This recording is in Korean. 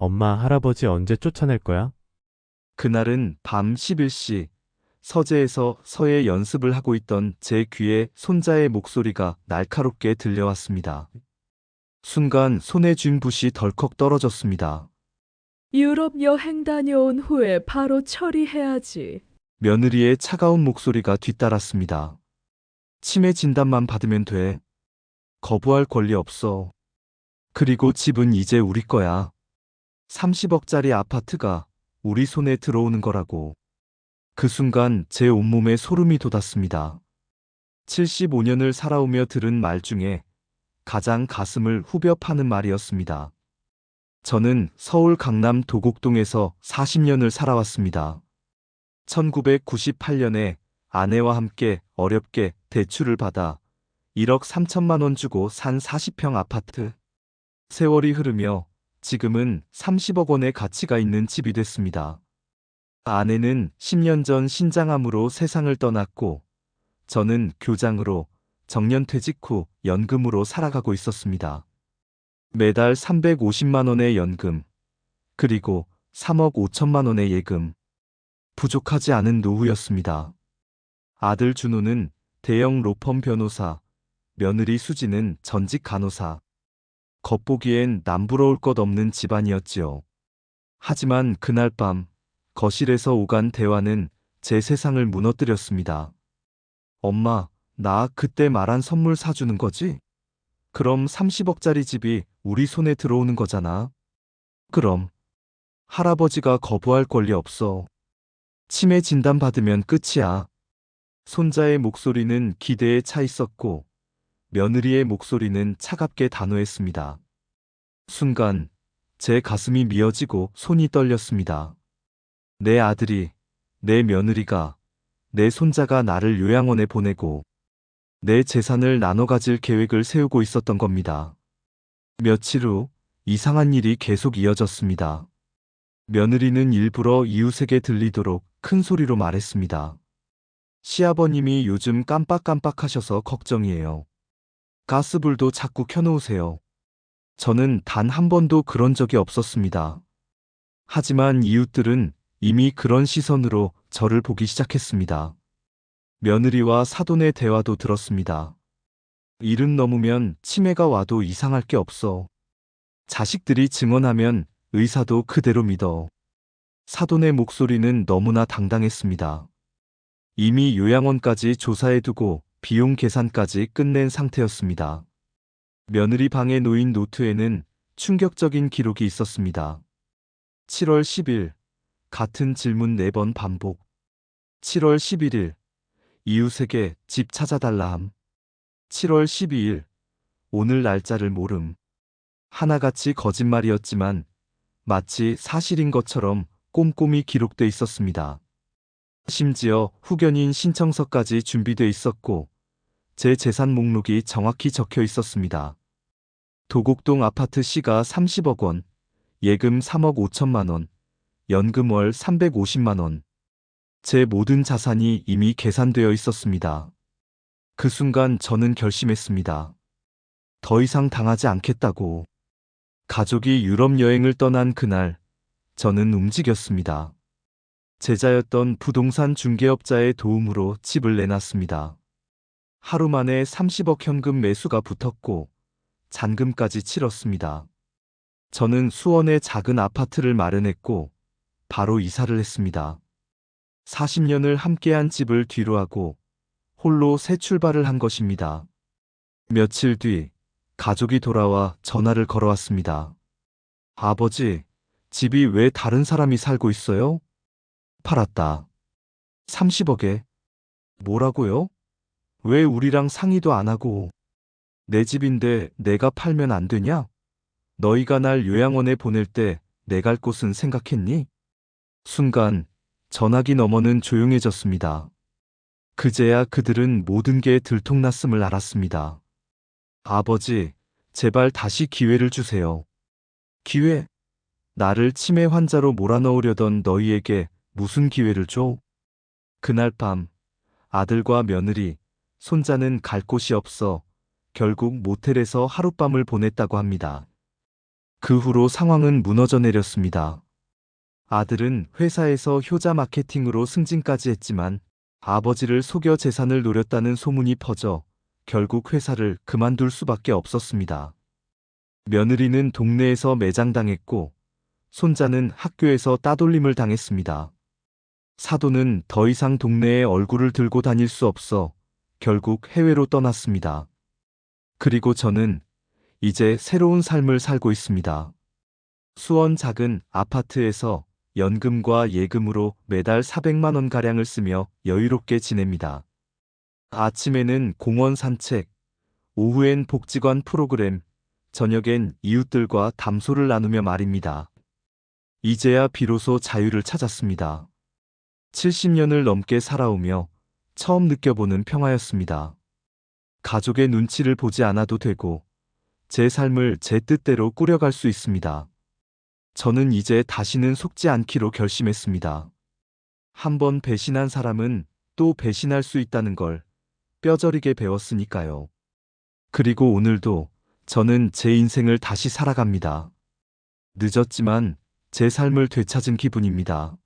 엄마, 할아버지 언제 쫓아낼 거야? 그날은 밤 11시 서재에서 서예 연습을 하고 있던 제 귀에 손자의 목소리가 날카롭게 들려왔습니다. 순간 손에 쥔 붓이 덜컥 떨어졌습니다. 유럽 여행 다녀온 후에 바로 처리해야지. 며느리의 차가운 목소리가 뒤따랐습니다. 치매 진단만 받으면 돼. 거부할 권리 없어. 그리고 집은 이제 우리 거야. 30억짜리 아파트가 우리 손에 들어오는 거라고. 그 순간 제 온몸에 소름이 돋았습니다. 75년을 살아오며 들은 말 중에 가장 가슴을 후벼 파는 말이었습니다. 저는 서울 강남 도곡동에서 40년을 살아왔습니다. 1998년에 아내와 함께 어렵게 대출을 받아 1억 3천만 원 주고 산 40평 아파트. 세월이 흐르며 지금은 30억 원의 가치가 있는 집이 됐습니다. 아내는 10년 전 신장암으로 세상을 떠났고 저는 교장으로 정년퇴직 후 연금으로 살아가고 있었습니다. 매달 350만 원의 연금, 그리고 3억 5천만 원의 예금. 부족하지 않은 노후였습니다. 아들 준호는 대형 로펌 변호사, 며느리 수지는 전직 간호사. 겉보기엔 남부러울 것 없는 집안이었지요. 하지만 그날 밤 거실에서 오간 대화는 제 세상을 무너뜨렸습니다. 엄마, 나 그때 말한 선물 사주는 거지? 그럼 30억짜리 집이 우리 손에 들어오는 거잖아. 그럼 할아버지가 거부할 권리 없어. 치매 진단 받으면 끝이야. 손자의 목소리는 기대에 차 있었고 며느리의 목소리는 차갑게 단호했습니다. 순간 제 가슴이 미어지고 손이 떨렸습니다. 내 아들이, 내 며느리가, 내 손자가 나를 요양원에 보내고 내 재산을 나눠 가질 계획을 세우고 있었던 겁니다. 며칠 후 이상한 일이 계속 이어졌습니다. 며느리는 일부러 이웃에게 들리도록 큰 소리로 말했습니다. 시아버님이 요즘 깜빡깜빡하셔서 걱정이에요. 가스불도 자꾸 켜놓으세요. 저는 단 한 번도 그런 적이 없었습니다. 하지만 이웃들은 이미 그런 시선으로 저를 보기 시작했습니다. 며느리와 사돈의 대화도 들었습니다. 일은 넘으면 치매가 와도 이상할 게 없어. 자식들이 증언하면 의사도 그대로 믿어. 사돈의 목소리는 너무나 당당했습니다. 이미 요양원까지 조사해두고 비용 계산까지 끝낸 상태였습니다. 며느리 방에 놓인 노트에는 충격적인 기록이 있었습니다. 7월 10일, 같은 질문 4번 반복. 7월 11일, 이웃에게 집 찾아달라 함. 7월 12일, 오늘 날짜를 모름. 하나같이 거짓말이었지만 마치 사실인 것처럼 꼼꼼히 기록돼 있었습니다. 심지어 후견인 신청서까지 준비돼 있었고 제 재산 목록이 정확히 적혀 있었습니다. 도곡동 아파트 시가 30억 원, 예금 3억 5천만 원, 연금 월 350만 원. 제 모든 자산이 이미 계산되어 있었습니다. 그 순간 저는 결심했습니다. 더 이상 당하지 않겠다고. 가족이 유럽 여행을 떠난 그날, 저는 움직였습니다. 제자였던 부동산 중개업자의 도움으로 집을 내놨습니다. 하루 만에 30억 현금 매수가 붙었고 잔금까지 치렀습니다. 저는 수원에 작은 아파트를 마련했고 바로 이사를 했습니다. 40년을 함께한 집을 뒤로하고 홀로 새 출발을 한 것입니다. 며칠 뒤 가족이 돌아와 전화를 걸어왔습니다. 아버지, 집이 왜 다른 사람이 살고 있어요? 팔았다. 30억에. 뭐라고요? 왜 우리랑 상의도 안 하고. 내 집인데 내가 팔면 안 되냐? 너희가 날 요양원에 보낼 때 내 갈 곳은 생각했니? 순간 전화기 너머는 조용해졌습니다. 그제야 그들은 모든 게 들통났음을 알았습니다. 아버지, 제발 다시 기회를 주세요. 기회? 나를 치매 환자로 몰아넣으려던 너희에게 무슨 기회를 줘? 그날 밤 아들과 며느리, 손자는 갈 곳이 없어 결국 모텔에서 하룻밤을 보냈다고 합니다. 그 후로 상황은 무너져 내렸습니다. 아들은 회사에서 효자 마케팅으로 승진까지 했지만 아버지를 속여 재산을 노렸다는 소문이 퍼져 결국 회사를 그만둘 수밖에 없었습니다. 며느리는 동네에서 매장당했고 손자는 학교에서 따돌림을 당했습니다. 사돈은 더 이상 동네에 얼굴을 들고 다닐 수 없어 결국 해외로 떠났습니다. 그리고 저는 이제 새로운 삶을 살고 있습니다. 수원 작은 아파트에서 연금과 예금으로 매달 400만 원가량을 쓰며 여유롭게 지냅니다. 아침에는 공원 산책, 오후엔 복지관 프로그램, 저녁엔 이웃들과 담소를 나누며 말입니다. 이제야 비로소 자유를 찾았습니다. 70년을 넘게 살아오며 처음 느껴보는 평화였습니다. 가족의 눈치를 보지 않아도 되고 제 삶을 제 뜻대로 꾸려갈 수 있습니다. 저는 이제 다시는 속지 않기로 결심했습니다. 한번 배신한 사람은 또 배신할 수 있다는 걸 뼈저리게 배웠으니까요. 그리고 오늘도 저는 제 인생을 다시 살아갑니다. 늦었지만 제 삶을 되찾은 기분입니다.